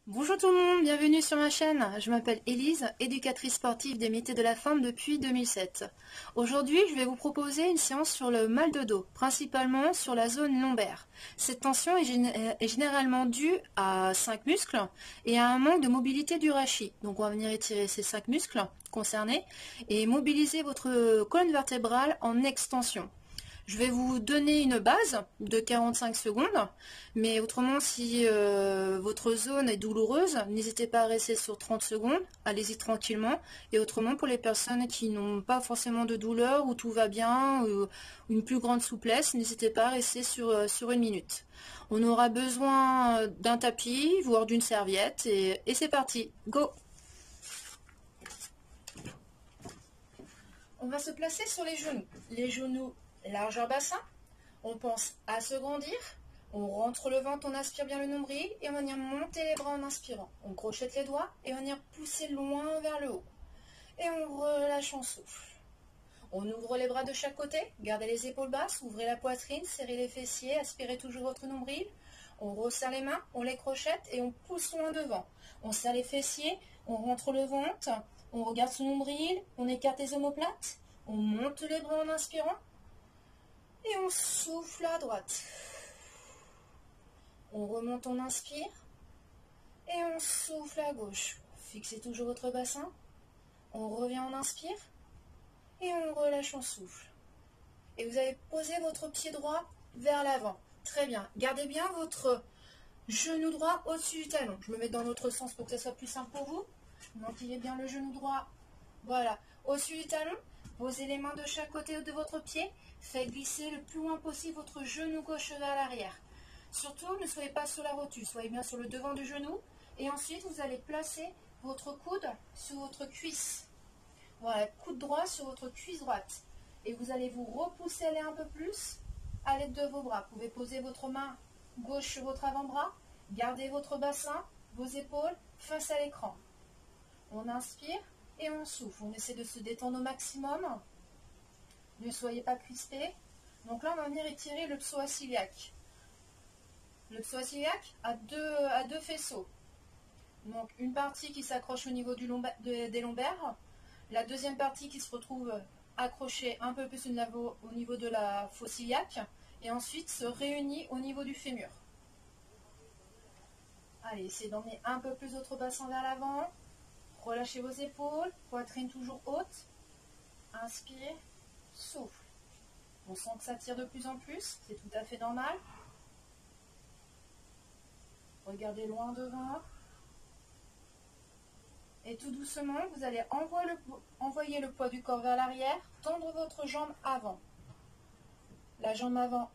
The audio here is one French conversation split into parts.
Bonjour tout le monde, bienvenue sur ma chaîne. Je m'appelle Élise, éducatrice sportive des métiers de la femme depuis 2007. Aujourd'hui, je vais vous proposer une séance sur le mal de dos, principalement sur la zone lombaire. Cette tension est généralement due à 5 muscles et à un manque de mobilité du rachis. Donc on va venir étirer ces 5 muscles concernés et mobiliser votre colonne vertébrale en extension. Je vais vous donner une base de 45 secondes, mais autrement, si votre zone est douloureuse, n'hésitez pas à rester sur 30 secondes, allez-y tranquillement. Et autrement, pour les personnes qui n'ont pas forcément de douleur, où tout va bien, ou une plus grande souplesse, n'hésitez pas à rester sur une minute. On aura besoin d'un tapis, voire d'une serviette, et c'est parti, go! On va se placer sur les genoux largeur bassin, on pense à se grandir, on rentre le ventre, on aspire bien le nombril et on va venir monter les bras en inspirant. On crochette les doigts et on va venir pousser loin vers le haut. Et on relâche, on souffle. On ouvre les bras de chaque côté, gardez les épaules basses, ouvrez la poitrine, serrez les fessiers, aspirez toujours votre nombril. On resserre les mains, on les crochette et on pousse loin devant. On serre les fessiers, on rentre le ventre, on regarde son nombril, on écarte les omoplates, on monte les bras en inspirant. Et on souffle à droite. On remonte, on inspire. Et on souffle à gauche. Fixez toujours votre bassin. On revient, on inspire. Et on relâche, on souffle. Et vous allez poser votre pied droit vers l'avant. Très bien. Gardez bien votre genou droit au-dessus du talon. Je me mets dans l'autre sens pour que ça soit plus simple pour vous. Mantillez bien le genou droit. Voilà. Au-dessus du talon. Posez les mains de chaque côté de votre pied. Faites glisser le plus loin possible votre genou gauche vers l'arrière. Surtout, ne soyez pas sur la rotule. Soyez bien sur le devant du genou. Et ensuite, vous allez placer votre coude sur votre cuisse. Voilà, coude droit sur votre cuisse droite. Et vous allez vous repousser un peu plus à l'aide de vos bras. Vous pouvez poser votre main gauche sur votre avant-bras. Gardez votre bassin, vos épaules face à l'écran. On inspire. Et on souffle, on essaie de se détendre au maximum. Ne soyez pas crispés. Donc là, on va venir étirer le psoas iliaque. Le psoas iliaque a deux faisceaux. Donc une partie qui s'accroche au niveau des lombaires. La deuxième partie qui se retrouve accrochée un peu plus au niveau de la fosse iliaque. Et ensuite se réunit au niveau du fémur. Allez, essayez d'emmener un peu plus votre bassin vers l'avant. Relâchez vos épaules, poitrine toujours haute. Inspire, souffle. On sent que ça tire de plus en plus, c'est tout à fait normal. Regardez loin devant. Et tout doucement, vous allez envoyer le poids du corps vers l'arrière, tendre votre jambe avant. La jambe avant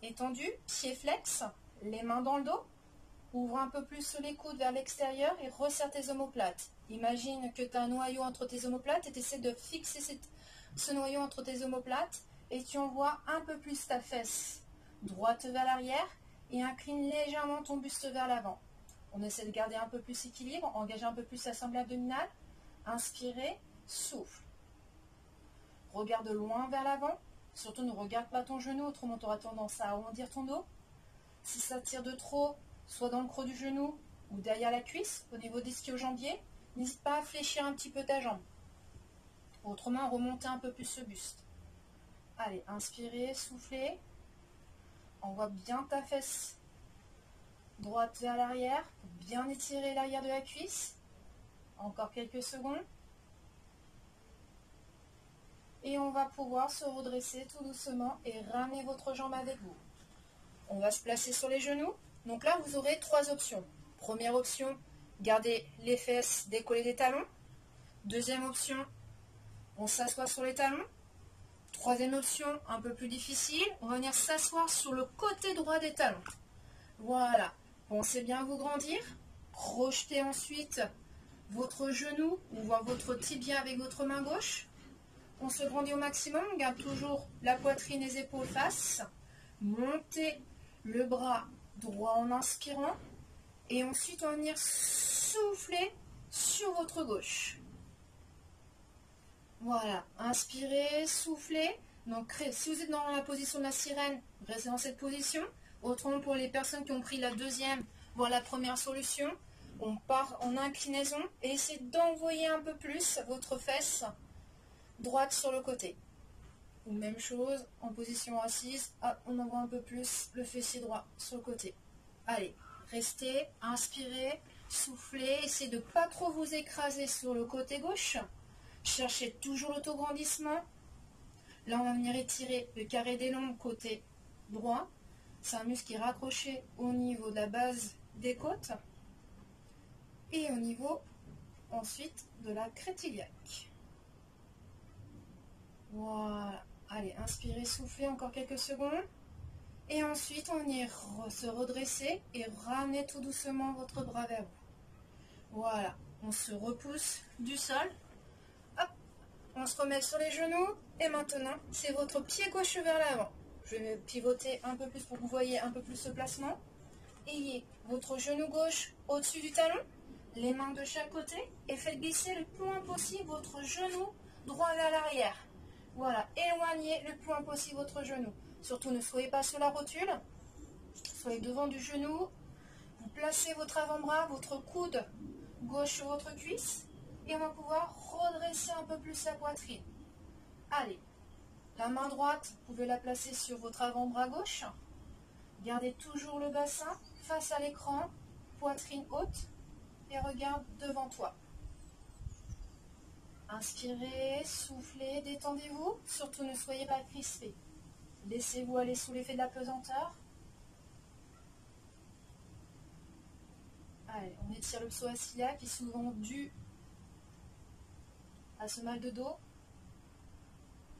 est tendue, pied flex, les mains dans le dos. Ouvre un peu plus les coudes vers l'extérieur et resserre tes omoplates. Imagine que tu as un noyau entre tes omoplates et tu essaies de fixer ce noyau entre tes omoplates et tu envoies un peu plus ta fesse droite vers l'arrière et incline légèrement ton buste vers l'avant. On essaie de garder un peu plus l'équilibre, engager un peu plus la sangle abdominale. Inspirez, souffle. Regarde loin vers l'avant. Surtout ne regarde pas ton genou, autrement tu auras tendance à arrondir ton dos. Si ça tire de trop, soit dans le creux du genou ou derrière la cuisse, au niveau des ischio-jambiers, n'hésite pas à fléchir un petit peu ta jambe. Autrement, remonter un peu plus ce buste. Allez, inspirez, soufflez. Envoie bien ta fesse droite vers l'arrière, pour bien étirer l'arrière de la cuisse. Encore quelques secondes. Et on va pouvoir se redresser tout doucement et ramener votre jambe avec vous. On va se placer sur les genoux. Donc là, vous aurez trois options. Première option, gardez les fesses décollées des talons. Deuxième option, on s'assoit sur les talons. Troisième option, un peu plus difficile, on va venir s'asseoir sur le côté droit des talons. Voilà. Pensez bien à vous grandir. Projetez ensuite votre genou ou voire votre tibia avec votre main gauche. On se grandit au maximum, on garde toujours la poitrine et les épaules face. Montez le bras droit en inspirant. Et ensuite, on va venir souffler sur votre gauche. Voilà, inspirez, soufflez. Donc, si vous êtes dans la position de la sirène, restez dans cette position. Autrement, pour les personnes qui ont pris la deuxième, voire la première solution, On part en inclinaison et essayez d'envoyer un peu plus votre fesse droite sur le côté. Ou même chose, en position assise, on envoie un peu plus le fessier droit sur le côté. Allez, restez, inspirez, soufflez, essayez de ne pas trop vous écraser sur le côté gauche. Cherchez toujours l'autograndissement. Là, on va venir étirer le carré des lombes côté droit. C'est un muscle qui est raccroché au niveau de la base des côtes et au niveau ensuite de la crête iliaque. Voilà. Allez, inspirez, soufflez encore quelques secondes. Et ensuite, on va se redresser et ramener tout doucement votre bras vers vous. Voilà. On se repousse du sol. Hop. On se remet sur les genoux. Et maintenant, c'est votre pied gauche vers l'avant. Je vais pivoter un peu plus pour que vous voyez un peu plus ce placement. Ayez votre genou gauche au-dessus du talon. Les mains de chaque côté. Et faites glisser le plus loin possible votre genou droit vers l'arrière. Voilà, éloignez le plus loin possible votre genou. Surtout, ne soyez pas sur la rotule. Soyez devant du genou. Vous placez votre avant-bras, votre coude gauche sur votre cuisse. Et on va pouvoir redresser un peu plus la poitrine. Allez, la main droite, vous pouvez la placer sur votre avant-bras gauche. Gardez toujours le bassin face à l'écran, poitrine haute. Et regarde devant toi. Inspirez, soufflez, détendez-vous. Surtout, ne soyez pas crispés. Laissez-vous aller sous l'effet de la pesanteur. Allez, on étire le psoas iliaque qui est souvent dû à ce mal de dos.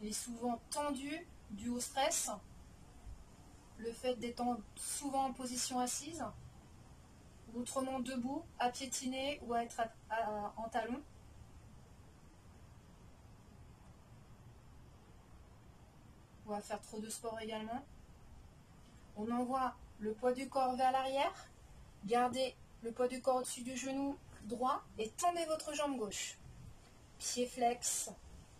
Il est souvent tendu, dû au stress. Le fait d'être souvent en position assise. Ou autrement debout, à piétiner ou à être en talon. Ou à faire trop de sport également. On envoie le poids du corps vers l'arrière. Gardez le poids du corps au-dessus du genou droit et tendez votre jambe gauche. Pied flex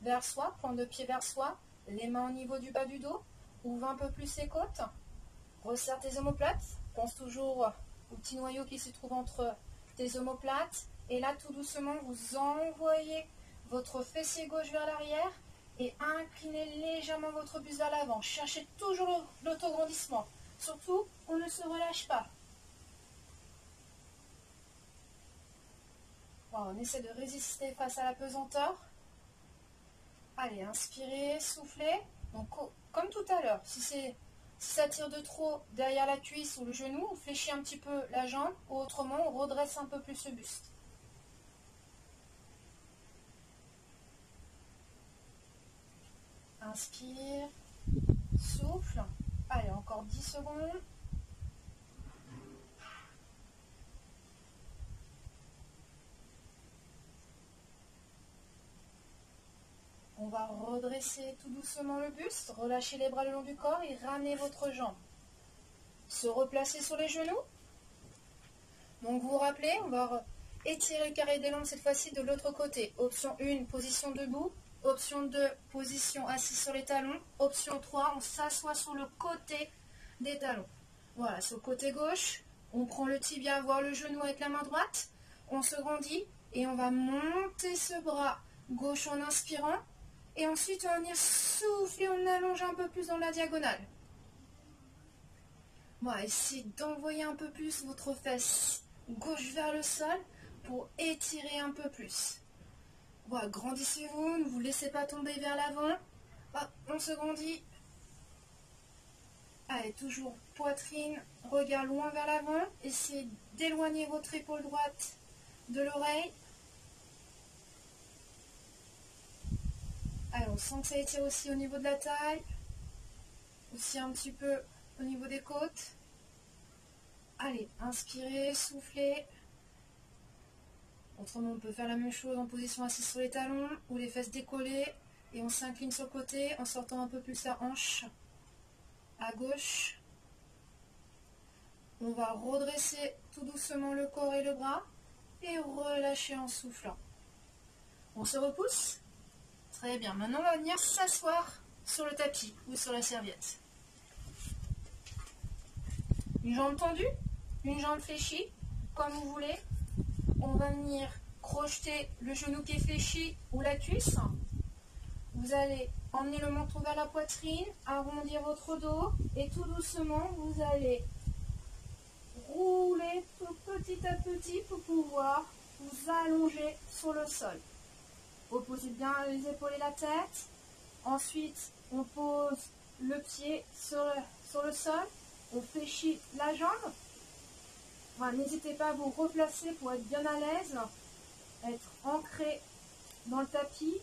vers soi, pointe de pied vers soi, les mains au niveau du bas du dos. Ouvre un peu plus les côtes. Resserre tes omoplates. Pense toujours au petit noyau qui se trouve entre tes omoplates. Et là, tout doucement, vous envoyez votre fessier gauche vers l'arrière. Et inclinez légèrement votre buste vers l'avant. Cherchez toujours l'autograndissement. Surtout, on ne se relâche pas. Voilà, on essaie de résister face à la pesanteur. Allez, inspirez, soufflez. Donc, comme tout à l'heure, si ça tire de trop derrière la cuisse ou le genou, on fléchit un petit peu la jambe. Ou autrement, on redresse un peu plus le buste. Inspire, souffle. Allez, encore 10 secondes. On va redresser tout doucement le buste, relâcher les bras le long du corps et ramener votre jambe. Se replacer sur les genoux. Donc vous vous rappelez, on va étirer le carré des lombes cette fois-ci de l'autre côté. Option 1, position debout. Option 2, position assise sur les talons. Option 3, on s'assoit sur le côté des talons. Voilà, sur le côté gauche, on prend le tibia, voire le genou avec la main droite. On se grandit et on va monter ce bras gauche en inspirant. Et ensuite, on va venir souffler, on allonge un peu plus dans la diagonale. Voilà, essayez d'envoyer un peu plus votre fesse gauche vers le sol pour étirer un peu plus. Voilà, grandissez-vous, ne vous laissez pas tomber vers l'avant. On se grandit. Allez, toujours poitrine, regard loin vers l'avant. Essayez d'éloigner votre épaule droite de l'oreille. Allez, on sent que ça étire aussi au niveau de la taille. Aussi un petit peu au niveau des côtes. Allez, inspirez, soufflez. Autrement, on peut faire la même chose en position assise sur les talons ou les fesses décollées. Et on s'incline sur le côté en sortant un peu plus la hanche à gauche. On va redresser tout doucement le corps et le bras et relâcher en soufflant. On se repousse. Très bien. Maintenant, on va venir s'asseoir sur le tapis ou sur la serviette. Une jambe tendue, une jambe fléchie, comme vous voulez. on va venir crocheter le genou qui est fléchi ou la cuisse. Vous allez emmener le menton vers la poitrine, arrondir votre dos et tout doucement, vous allez rouler tout petit à petit pour pouvoir vous allonger sur le sol. Reposez bien les épaules et la tête. Ensuite, on pose le pied sur le sol. On fléchit la jambe. Voilà, n'hésitez pas à vous replacer pour être bien à l'aise, être ancré dans le tapis.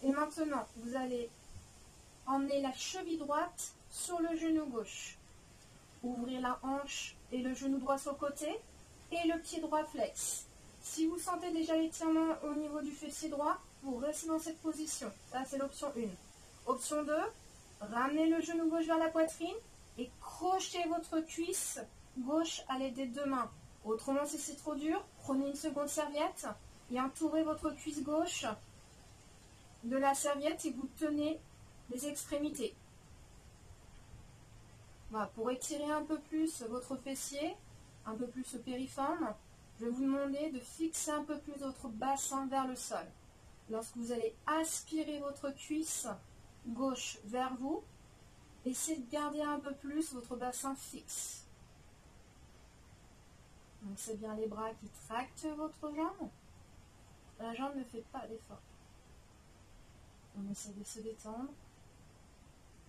Et maintenant, vous allez emmener la cheville droite sur le genou gauche. Ouvrir la hanche et le genou droit sur le côté et le pied droit flex. Si vous sentez déjà l'étirement au niveau du fessier droit, vous restez dans cette position. Ça, c'est l'option 1. Option 2, ramenez le genou gauche vers la poitrine et crochez votre cuisse gauche à l'aide des deux mains. Autrement, si c'est trop dur, prenez une seconde serviette et entourez votre cuisse gauche de la serviette et vous tenez les extrémités. Voilà, pour étirer un peu plus votre fessier, un peu plus le périforme, je vais vous demander de fixer un peu plus votre bassin vers le sol. Lorsque vous allez aspirer votre cuisse gauche vers vous, essayez de garder un peu plus votre bassin fixe. Donc c'est bien les bras qui tractent votre jambe. La jambe ne fait pas d'effort. On essaie de se détendre.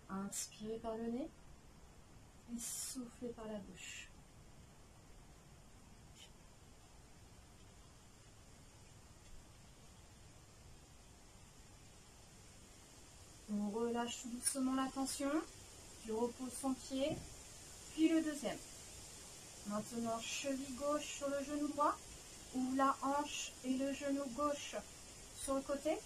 Inspirez par le nez et soufflez par la bouche. On relâche tout doucement la tension. Je repose son pied, puis le deuxième. Maintenant, cheville gauche sur le genou droit. Ouvre la hanche et le genou gauche sur le côté.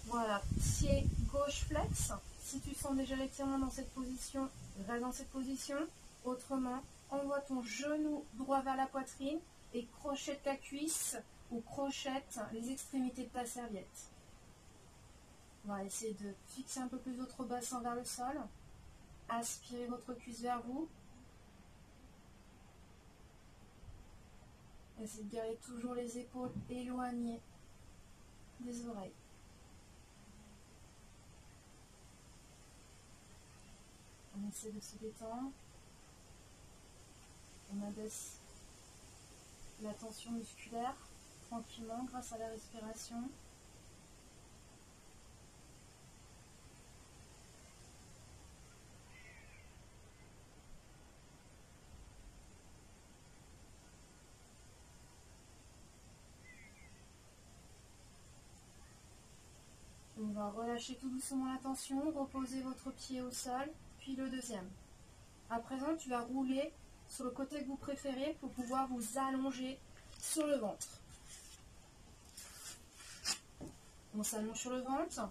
Voilà, pied gauche flex. Si tu sens déjà l'étirement dans cette position, reste dans cette position. Autrement, envoie ton genou droit vers la poitrine et crochette ta cuisse ou crochette les extrémités de ta serviette. On va essayer de fixer un peu plus votre bassin vers le sol. Aspirez votre cuisse vers vous. Essayez de garder toujours les épaules éloignées des oreilles. On essaie de se détendre. On abaisse la tension musculaire tranquillement grâce à la respiration. On va relâcher tout doucement la tension, reposer votre pied au sol, puis le deuxième. À présent, tu vas rouler sur le côté que vous préférez pour pouvoir vous allonger sur le ventre. On s'allonge sur le ventre.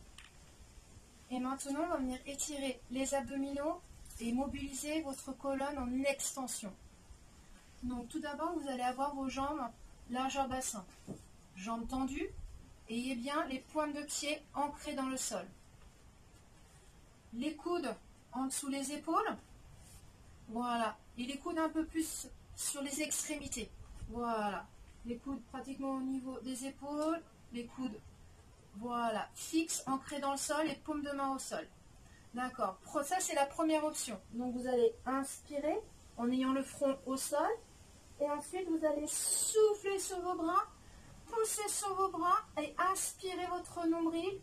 Et maintenant, on va venir étirer les abdominaux et mobiliser votre colonne en extension. Donc tout d'abord, vous allez avoir vos jambes largeur bassin. Jambes tendues. Ayez bien les pointes de pied ancrées dans le sol. Les coudes en dessous les épaules. Voilà. Et les coudes un peu plus sur les extrémités. Voilà. Les coudes pratiquement au niveau des épaules. Les coudes, voilà, fixes, ancrés dans le sol et paumes de main au sol. D'accord. Ça, c'est la première option. Donc, vous allez inspirer en ayant le front au sol. Et ensuite, vous allez souffler sur vos bras. Poussez sur vos bras et aspirez votre nombril.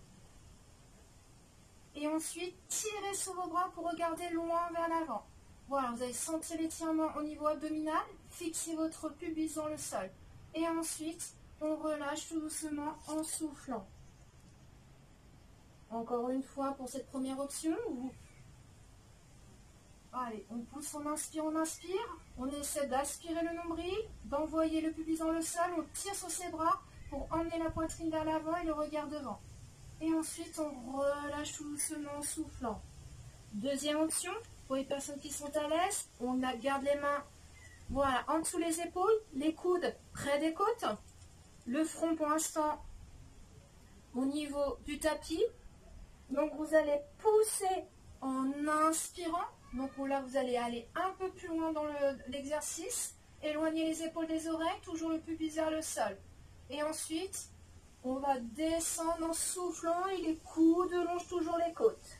Et ensuite, tirez sur vos bras pour regarder loin vers l'avant. Voilà, vous allez sentir l'étirement au niveau abdominal. Fixez votre pubis dans le sol. Et ensuite, on relâche tout doucement en soufflant. Encore une fois pour cette première option. Allez, on pousse, on inspire, on essaie d'aspirer le nombril, d'envoyer le pubis dans le sol, on tire sur ses bras pour emmener la poitrine vers l'avant et le regard devant. Et ensuite, on relâche tout doucement en soufflant. Deuxième option, pour les personnes qui sont à l'aise, on garde les mains, voilà, en dessous les épaules, les coudes près des côtes, le front pour l'instant au niveau du tapis. Donc, vous allez pousser en inspirant. Donc là, vous allez aller un peu plus loin dans l'exercice éloignez les épaules des oreilles, toujours le pubis vers le sol. Et ensuite, on va descendre en soufflant et les coudes longent toujours les côtes.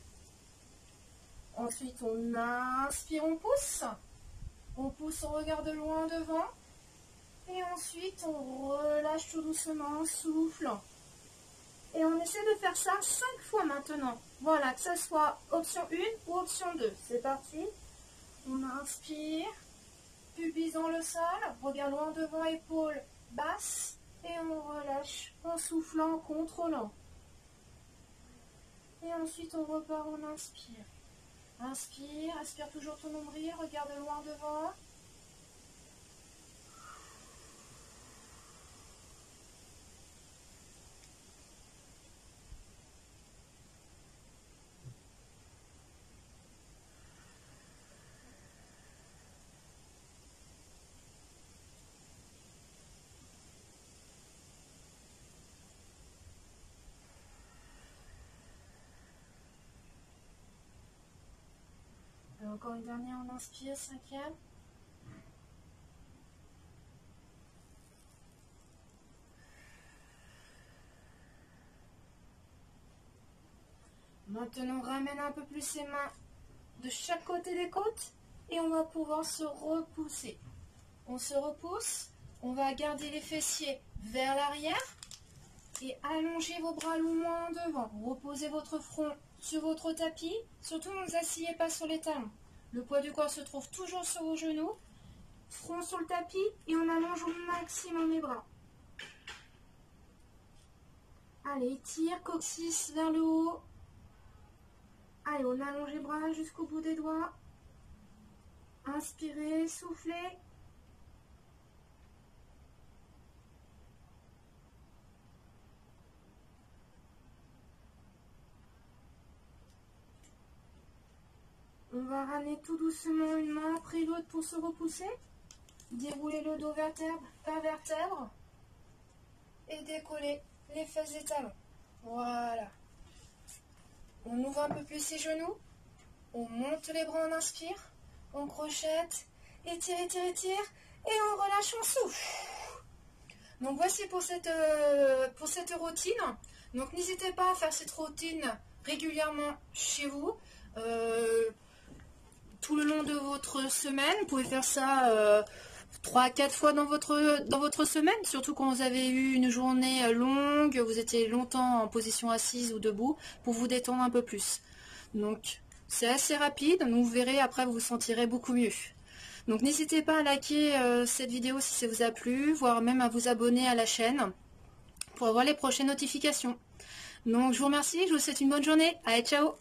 Ensuite, on inspire, on pousse. On pousse, on regarde loin devant. Et ensuite, on relâche tout doucement en soufflant. Et on essaie de faire ça 5 fois maintenant. Voilà, que ce soit option 1 ou option 2. C'est parti. On inspire. Pubis dans le sol. Regard loin devant, épaules basses. Et on relâche en soufflant, en contrôlant. Et ensuite, on repart, on inspire. Inspire, aspire toujours ton nombril, regarde loin devant. Et encore une dernière, on inspire, 5e. Maintenant, on ramène un peu plus ses mains de chaque côté des côtes et on va pouvoir se repousser. On se repousse, on va garder les fessiers vers l'arrière et allonger vos bras loin devant. Reposez votre front sur votre tapis, surtout ne vous asseyez pas sur les talons. Le poids du corps se trouve toujours sur vos genoux, front sur le tapis et on allonge au maximum les bras. Allez, tire, coccyx vers le haut. Allez, on allonge les bras jusqu'au bout des doigts. Inspirez, soufflez. On va ramener tout doucement une main après l'autre pour se repousser. Déroulez le dos vertèbre par vertèbre. Et décollez les fesses des talons. Voilà. On ouvre un peu plus ses genoux. On monte les bras, on inspire. On crochette. Étire, étire, étire. Et on relâche, on souffle. Donc voici pour cette routine. Donc n'hésitez pas à faire cette routine régulièrement chez vous. Tout le long de votre semaine. Vous pouvez faire ça 3 à 4 fois dans votre semaine, surtout quand vous avez eu une journée longue, vous étiez longtemps en position assise ou debout, pour vous détendre un peu plus. Donc c'est assez rapide, vous verrez après vous vous sentirez beaucoup mieux. Donc n'hésitez pas à liker cette vidéo si ça vous a plu, voire même à vous abonner à la chaîne pour avoir les prochaines notifications. Donc je vous remercie, je vous souhaite une bonne journée, allez ciao!